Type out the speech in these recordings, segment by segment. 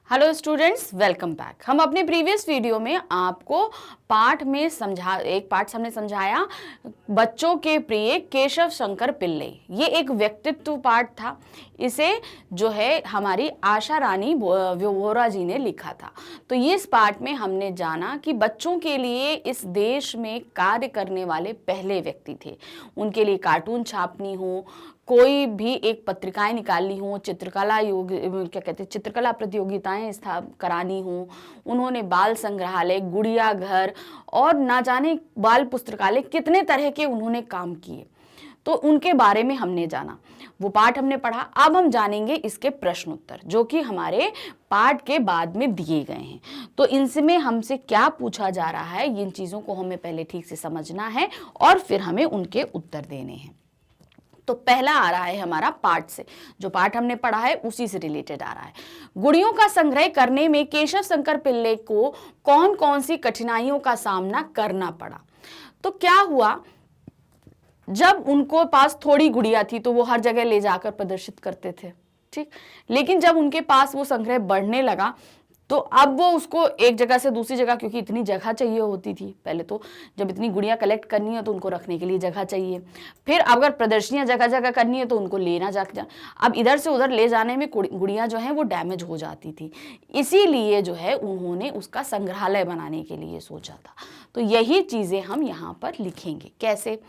Hello students, welcome back. हम अपने previous video में आपको एक पाठ हमने समझाया बच्चों के प्रिय केशव शंकर पिल्ले। ये एक व्यक्तित्व पाठ था। इसे जो है हमारी आशा रानी वोहरा जी ने लिखा था। तो ये इस पाठ में हमने जाना कि बच्चों के लिए इस देश में कार्य करने वाले पहले व्यक्ति थे। उनके लिए कार्टून छापनी हो, कोई भी एक पत्रिकाएं निकालनी हो, चित्रकला प्रतियोगिताएं करानी हो, उन्होंने बाल संग्रहालय, गुड़िया घर और ना जाने बाल पुस्तकालय कितने तरह के उन्होंने काम किए। तो उनके बारे में हमने जाना, वो पाठ हमने पढ़ा। अब हम जानेंगे इसके प्रश्न उत्तर जो कि हमारे पाठ के बाद में दिए गए हैं। तो इनसे हमसे क्या पूछा जा रहा है, इन चीजों को हमें पहले ठीक से समझना है और फिर हमें उनके उत्तर देने हैं। तो पहला आ रहा है हमारा पाठ से, जो पाठ हमने पढ़ा है उसी से रिलेटेड आ रहा है। गुड़ियों का संग्रह करने में केशव शंकर पिल्ले को कौन कौन सी कठिनाइयों का सामना करना पड़ा। तो क्या हुआ, जब उनको पास थोड़ी गुड़िया थी तो वो हर जगह ले जाकर प्रदर्शित करते थे, ठीक। लेकिन जब उनके पास वो संग्रह बढ़ने लगा तो अब वो उसको एक जगह से दूसरी जगह, क्योंकि इतनी जगह चाहिए होती थी, पहले तो जब इतनी गुड़ियाँ कलेक्ट करनी है तो उनको रखने के लिए जगह चाहिए, फिर अगर प्रदर्शनियाँ जगह जगह करनी है तो उनको लेना जा अब इधर से उधर ले जाने में गुड़ियाँ जो हैं वो डैमेज हो जाती थी। इसीलिए जो है उन्होंने उसका संग्रहालय बनाने के लिए सोचा था। तो यही चीज़ें हम यहाँ पर लिखेंगे। कैसे?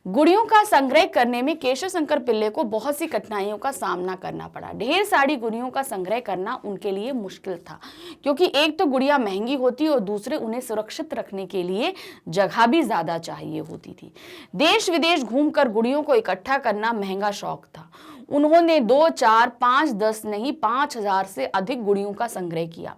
गुड़ियों का संग्रह करने में केशव शंकर पिल्ले को बहुत सी कठिनाइयों का सामना करना पड़ा। ढेर सारी गुड़ियों का संग्रह करना उनके लिए मुश्किल था, क्योंकि एक तो गुड़िया महंगी होती और दूसरे उन्हें सुरक्षित रखने के लिए जगह भी ज्यादा चाहिए होती थी। देश विदेश घूमकर गुड़ियों को इकट्ठा करना महंगा शौक था। उन्होंने 2, 4, 5, 10 नहीं 5000 से अधिक गुड़ियों का संग्रह किया।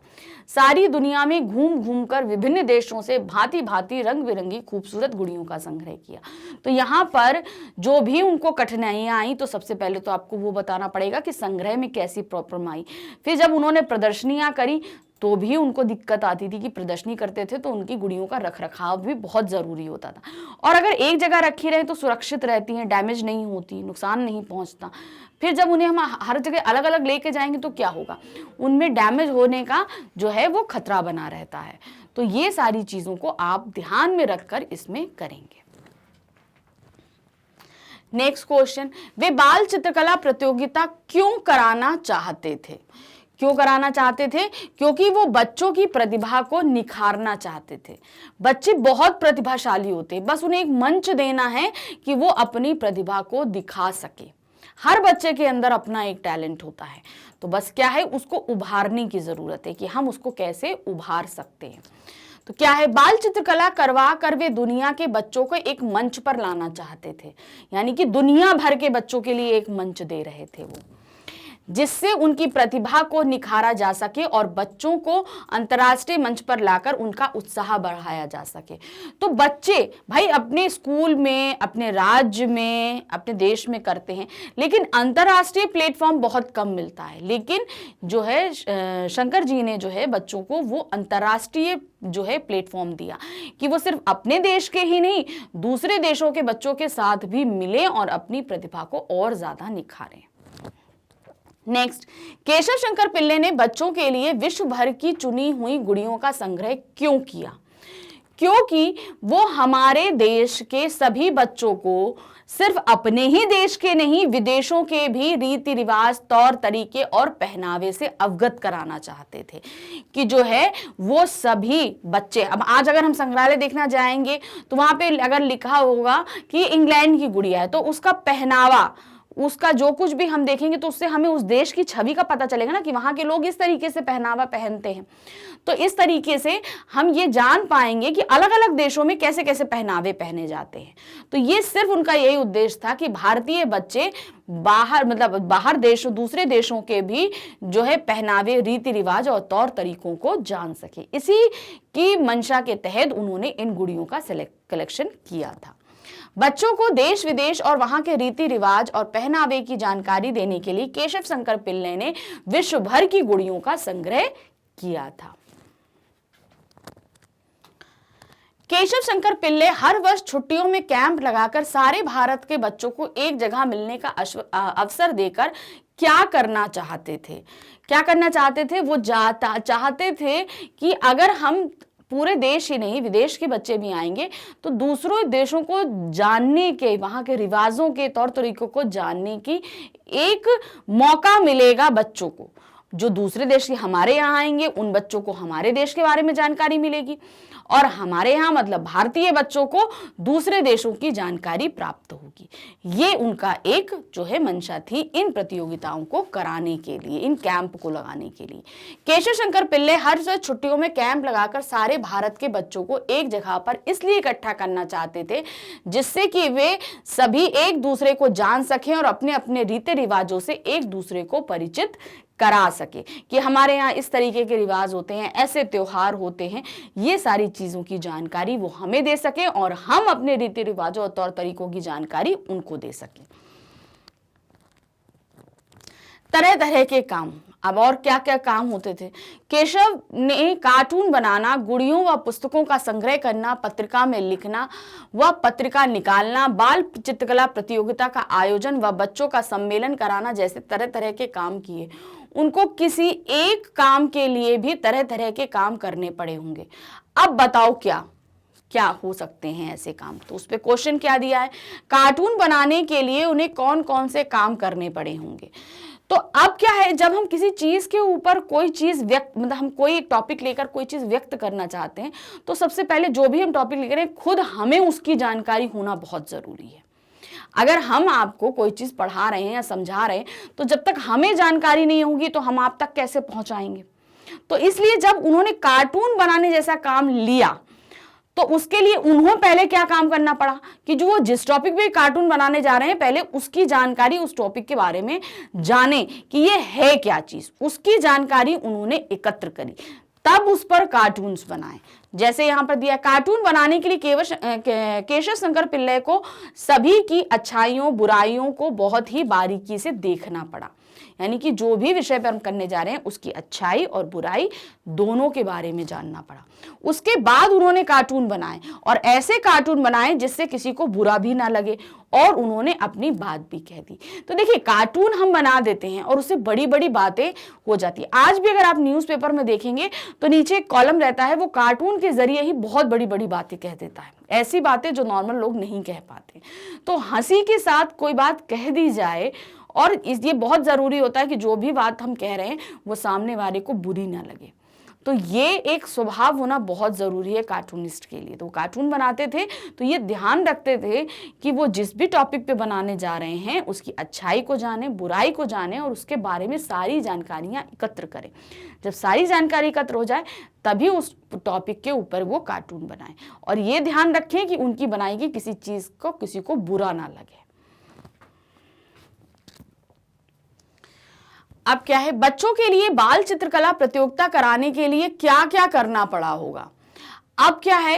सारी दुनिया में घूम घूम कर विभिन्न देशों से भांति भांति रंग बिरंगी खूबसूरत गुड़ियों का संग्रह किया। तो यहाँ पर जो भी उनको कठिनाइयाँ आई, तो सबसे पहले तो आपको वो बताना पड़ेगा कि संग्रह में कैसी प्रॉब्लम आई। फिर जब उन्होंने प्रदर्शनियाँ करी तो भी उनको दिक्कत आती थी कि प्रदर्शनी करते थे तो उनकी गुड़ियों का रख रखाव भी बहुत ज़रूरी होता था। और अगर एक जगह रखी रहे तो सुरक्षित रहती हैं, डैमेज नहीं होती, नुकसान नहीं पहुंचता। फिर जब उन्हें हम हर जगह अलग अलग लेके जाएंगे तो क्या होगा, उनमें डैमेज होने का जो है वो खतरा बना रहता है। तो ये सारी चीज़ों को आप ध्यान में रखकर इसमें करेंगे। नेक्स्ट क्वेश्चन, वे बाल चित्रकला प्रतियोगिता क्यों कराना चाहते थे? क्यों कराना चाहते थे? क्योंकि वो बच्चों की प्रतिभा को निखारना चाहते थे। बच्चे बहुत प्रतिभाशाली होते हैं, बस उन्हें एक मंच देना है कि वो अपनी प्रतिभा को दिखा सके। हर बच्चे के अंदर अपना एक टैलेंट होता है, तो बस क्या है, उसको उभारने की जरूरत है कि हम उसको कैसे उभार सकते हैं। तो क्या है, बाल चित्रकला करवा कर वे दुनिया के बच्चों को एक मंच पर लाना चाहते थे। यानी कि दुनिया भर के बच्चों के लिए एक मंच दे रहे थे वो, जिससे उनकी प्रतिभा को निखारा जा सके और बच्चों को अंतर्राष्ट्रीय मंच पर लाकर उनका उत्साह बढ़ाया जा सके। तो बच्चे भाई अपने स्कूल में, अपने राज्य में, अपने देश में करते हैं, लेकिन अंतर्राष्ट्रीय प्लेटफॉर्म बहुत कम मिलता है। लेकिन जो है शंकर जी ने जो है बच्चों को वो अंतर्राष्ट्रीय जो है प्लेटफॉर्म दिया कि वो सिर्फ अपने देश के ही नहीं, दूसरे देशों के बच्चों के साथ भी मिले और अपनी प्रतिभा को और ज्यादा निखारें। नेक्स्ट, केशव शंकर पिल्ले ने बच्चों के लिए विश्व भर की चुनी हुई गुड़ियों का संग्रह क्यों किया? क्योंकि वो हमारे देश के सभी बच्चों को सिर्फ अपने ही देश के नहीं, विदेशों के भी रीति रिवाज, तौर तरीके और पहनावे से अवगत कराना चाहते थे कि जो है वो सभी बच्चे। अब आज अगर हम संग्रहालय देखना जाएंगे तो वहां पे अगर लिखा होगा कि इंग्लैंड की गुड़िया है, तो उसका पहनावा, उसका जो कुछ भी हम देखेंगे तो उससे हमें उस देश की छवि का पता चलेगा ना कि वहां के लोग इस तरीके से पहनावा पहनते हैं। तो इस तरीके से हम ये जान पाएंगे कि अलग अलग देशों में कैसे कैसे पहनावे पहने जाते हैं। तो ये सिर्फ उनका यही उद्देश्य था कि भारतीय बच्चे बाहर देशों, दूसरे देशों के भी जो है पहनावे, रीति रिवाज और तौर तरीकों को जान सके। इसी की मंशा के तहत उन्होंने इन गुड़ियों का कलेक्शन किया था। बच्चों को देश विदेश और वहां के रीति रिवाज और पहनावे की जानकारी देने के लिए केशव शंकर पिल्ले ने विश्व भर की गुड़ियों का संग्रह किया था। केशव शंकर पिल्ले हर वर्ष छुट्टियों में कैंप लगाकर सारे भारत के बच्चों को एक जगह मिलने का अवसर देकर क्या करना चाहते थे? क्या करना चाहते थे? वो चाहते थे कि अगर हम पूरे देश ही नहीं, विदेश के बच्चे भी आएंगे तो दूसरों देशों को जानने के, वहाँ के रिवाजों के तौर तरीकों को जानने की एक मौका मिलेगा बच्चों को। जो दूसरे देश के हमारे यहाँ आएंगे उन बच्चों को हमारे देश के बारे में जानकारी मिलेगी, और हमारे यहाँ मतलब भारतीय बच्चों को दूसरे देशों की जानकारी प्राप्त होगी। ये उनका एक जो है मंशा थी इन प्रतियोगिताओं को कराने के लिए, इन कैंप को लगाने के लिए। केशव शंकर पिल्ले हर छुट्टियों में कैंप लगाकर सारे भारत के बच्चों को एक जगह पर इसलिए इकट्ठा करना चाहते थे जिससे कि वे सभी एक दूसरे को जान सकें और अपने अपने रीति रिवाजों से एक दूसरे को परिचित करा सके कि हमारे यहाँ इस तरीके के रिवाज होते हैं, ऐसे त्योहार होते हैं। ये सारी चीज़ों की जानकारी वो हमें दे सके और हम अपने रीति रिवाजों और तौर तरीकों की जानकारी उनको दे सके। तरह तरह के काम, अब और क्या क्या काम होते थे? केशव ने कार्टून बनाना, गुड़ियों व पुस्तकों का संग्रह करना, पत्रिका में लिखना व पत्रिका निकालना, बाल चित्रकला प्रतियोगिता का आयोजन व बच्चों का सम्मेलन कराना जैसे तरह तरह के काम किए। उनको किसी एक काम के लिए भी तरह तरह के काम करने पड़े होंगे। अब बताओ क्या क्या हो सकते हैं ऐसे काम? तो उस पे क्वेश्चन क्या दिया है, कार्टून बनाने के लिए उन्हें कौन कौन से काम करने पड़े होंगे। तो अब क्या है, जब हम किसी चीज के ऊपर कोई चीज मतलब हम कोई एक टॉपिक लेकर कोई चीज व्यक्त करना चाहते हैं तो सबसे पहले जो भी हम टॉपिक लेकर हैं खुद हमें उसकी जानकारी होना बहुत जरूरी है। अगर हम आपको कोई चीज पढ़ा रहे हैं या समझा रहे हैं तो जब तक हमें जानकारी नहीं होगी तो हम आप तक कैसे पहुंचाएंगे? तो इसलिए जब उन्होंने कार्टून बनाने जैसा काम लिया तो उसके लिए उन्होंने पहले क्या काम करना पड़ा कि जो वो जिस टॉपिक पे कार्टून बनाने जा रहे हैं पहले उसकी जानकारी, उस टॉपिक के बारे में जाने कि ये है क्या चीज, उसकी जानकारी उन्होंने एकत्र करी, तब उस पर कार्टून्स बनाए। जैसे यहां पर दिया, कार्टून बनाने के लिए केशव शंकर पिल्ले को सभी की अच्छाइयों बुराइयों को बहुत ही बारीकी से देखना पड़ा। यानी कि जो भी विषय पर हम करने जा रहे हैं उसकी अच्छाई और बुराई दोनों के बारे में जानना पड़ा। उसके बाद उन्होंने कार्टून बनाए और ऐसे कार्टून बनाए जिससे किसी को बुरा भी ना लगे और उन्होंने अपनी बात भी कह दी। तो देखिए, कार्टून हम बना देते हैं और उससे बड़ी बड़ी बातें हो जाती है। आज भी अगर आप न्यूज़पेपर में देखेंगे तो नीचे एक कॉलम रहता है, वो कार्टून के जरिए ही बहुत बड़ी बड़ी बातें कह देता है, ऐसी बातें जो नॉर्मल लोग नहीं कह पाते। तो हंसी के साथ कोई बात कह दी जाए, और ये बहुत ज़रूरी होता है कि जो भी बात हम कह रहे हैं वो सामने वाले को बुरी ना लगे। तो ये एक स्वभाव होना बहुत ज़रूरी है कार्टूनिस्ट के लिए। तो कार्टून बनाते थे तो ये ध्यान रखते थे कि वो जिस भी टॉपिक पे बनाने जा रहे हैं उसकी अच्छाई को जाने, बुराई को जाने और उसके बारे में सारी जानकारियाँ एकत्र करें। जब सारी जानकारी एकत्र हो जाए तभी उस टॉपिक के ऊपर वो कार्टून बनाएं, और ये ध्यान रखें कि उनकी बनाई गई किसी चीज़ को किसी को बुरा ना लगे। अब क्या है, बच्चों के लिए बाल चित्रकला प्रतियोगिता कराने के लिए क्या क्या करना पड़ा होगा। अब क्या है,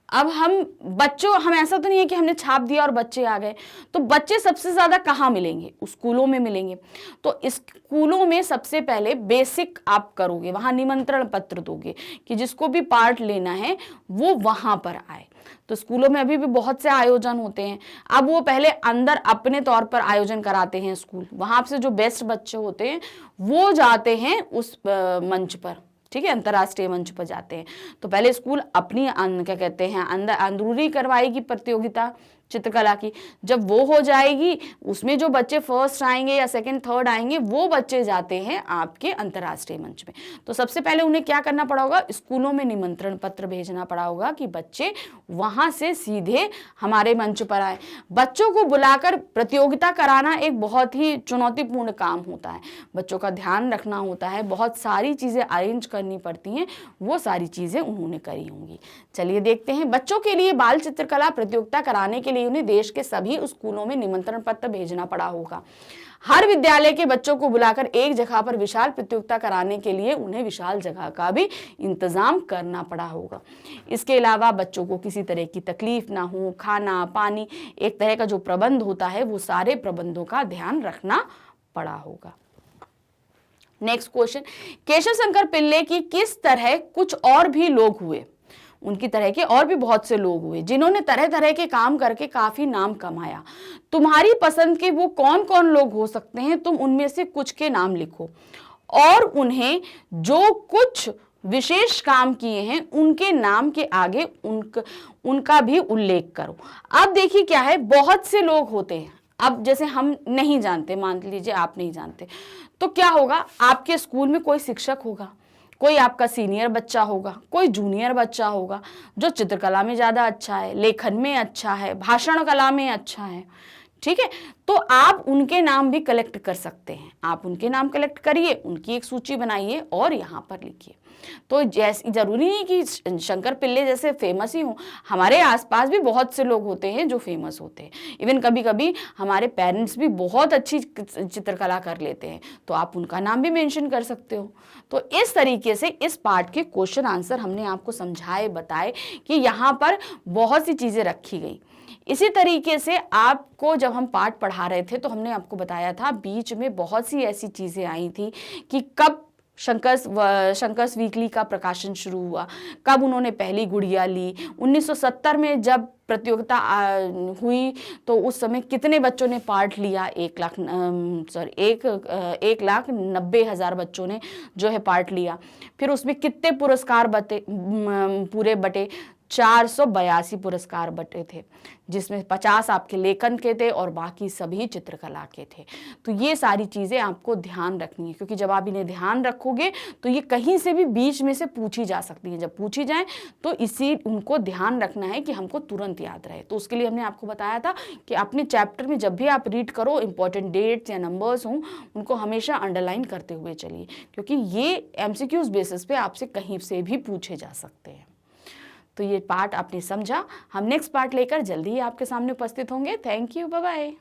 अब हम ऐसा तो नहीं है कि हमने छाप दिया और बच्चे आ गए। तो बच्चे सबसे ज्यादा कहाँ मिलेंगे? स्कूलों में मिलेंगे। तो स्कूलों में सबसे पहले बेसिक आप करोगे, वहां निमंत्रण पत्र दोगे कि जिसको भी पार्ट लेना है वो वहां पर आए। तो स्कूलों में अभी भी बहुत से आयोजन होते हैं। अब वो पहले अंदर अपने तौर पर आयोजन कराते हैं स्कूल, वहां से जो बेस्ट बच्चे होते हैं वो जाते हैं उस मंच पर, ठीक है, अंतर्राष्ट्रीय मंच पर जाते हैं। तो पहले स्कूल अपनी क्या कहते हैं अंदरूनी करवाएगी प्रतियोगिता चित्रकला की। जब वो हो जाएगी उसमें जो बच्चे फर्स्ट आएंगे या सेकंड थर्ड आएंगे वो बच्चे जाते हैं आपके अंतर्राष्ट्रीय मंच में। तो सबसे पहले उन्हें क्या करना पड़ा होगा, स्कूलों में निमंत्रण पत्र भेजना पड़ा होगा कि बच्चे वहां से सीधे हमारे मंच पर आए। बच्चों को बुलाकर प्रतियोगिता कराना एक बहुत ही चुनौतीपूर्ण काम होता है। बच्चों का ध्यान रखना होता है, बहुत सारी चीजें अरेंज करनी पड़ती हैं, वो सारी चीजें उन्होंने करी होंगी। चलिए देखते हैं, बच्चों के लिए बाल चित्रकला प्रतियोगिता कराने के लिए उन्हें देश के सभी स्कूलों में निमंत्रण पत्र भेजना पड़ा होगा। हर विद्यालय के बच्चों को बुलाकर एक जगह पर विशाल प्रतियोगिता कराने के लिए उन्हें विशाल जगह का भी इंतजाम करना पड़ा होगा। इसके अलावा बच्चों को किसी तरह की तकलीफ ना हो, खाना पानी एक तरह का जो प्रबंध होता है वो सारे प्रबंधों का ध्यान रखना पड़ा होगा। नेक्स्ट क्वेश्चन, केशव शंकर पिल्ले की किस तरह कुछ और भी लोग हुए। उनकी तरह के और भी बहुत से लोग हुए जिन्होंने तरह तरह के काम करके काफी नाम कमाया। तुम्हारी पसंद के वो कौन कौन लोग हो सकते हैं, तुम उनमें से कुछ के नाम लिखो और उन्हें जो कुछ विशेष काम किए हैं उनके नाम के आगे उनका भी उल्लेख करो। अब देखिए क्या है, बहुत से लोग होते हैं, अब जैसे हम नहीं जानते, मान लीजिए आप नहीं जानते, तो क्या होगा, आपके स्कूल में कोई शिक्षक होगा, कोई आपका सीनियर बच्चा होगा, कोई जूनियर बच्चा होगा जो चित्रकला में ज़्यादा अच्छा है, लेखन में अच्छा है, भाषण कला में अच्छा है, ठीक है। तो आप उनके नाम भी कलेक्ट कर सकते हैं, आप उनके नाम कलेक्ट करिए, उनकी एक सूची बनाइए और यहाँ पर लिखिए। तो जैसे जरूरी नहीं कि शंकर पिल्ले जैसे फेमस ही हो, हमारे आसपास भी बहुत से लोग होते हैं जो फेमस होते हैं। इवन कभी कभी हमारे पेरेंट्स भी बहुत अच्छी चित्रकला कर लेते हैं, तो आप उनका नाम भी मेंशन कर सकते हो। तो इस तरीके से इस पार्ट के क्वेश्चन आंसर हमने आपको समझाए, बताए कि यहाँ पर बहुत सी चीज़ें रखी गई। इसी तरीके से आपको जब हम पाठ पढ़ा रहे थे तो हमने आपको बताया था बीच में बहुत सी ऐसी चीज़ें आई थी कि कब शंकर्स वीकली का प्रकाशन शुरू हुआ, कब उन्होंने पहली गुड़िया ली, 1970 में जब प्रतियोगिता हुई तो उस समय कितने बच्चों ने पार्ट लिया, 1,90,000 बच्चों ने जो है पार्ट लिया। फिर उसमें कितने पुरस्कार पूरे बटे, 482 पुरस्कार बटे थे, जिसमें 50 आपके लेखन के थे और बाकी सभी चित्रकला के थे। तो ये सारी चीज़ें आपको ध्यान रखनी है, क्योंकि जब आप इन्हें ध्यान रखोगे तो ये कहीं से भी बीच में से पूछी जा सकती हैं। जब पूछी जाए तो इसी उनको ध्यान रखना है कि हमको तुरंत याद रहे। तो उसके लिए हमने आपको बताया था कि अपने चैप्टर में जब भी आप रीड करो, इंपॉर्टेंट डेट्स या नंबर्स हों उनको हमेशा अंडरलाइन करते हुए चलिए, क्योंकि ये MCQs बेसिस पे आपसे कहीं से भी पूछे जा सकते हैं। तो ये पार्ट आपने समझा, हम नेक्स्ट पार्ट लेकर जल्दी ही आपके सामने उपस्थित होंगे। Thank you, bye bye.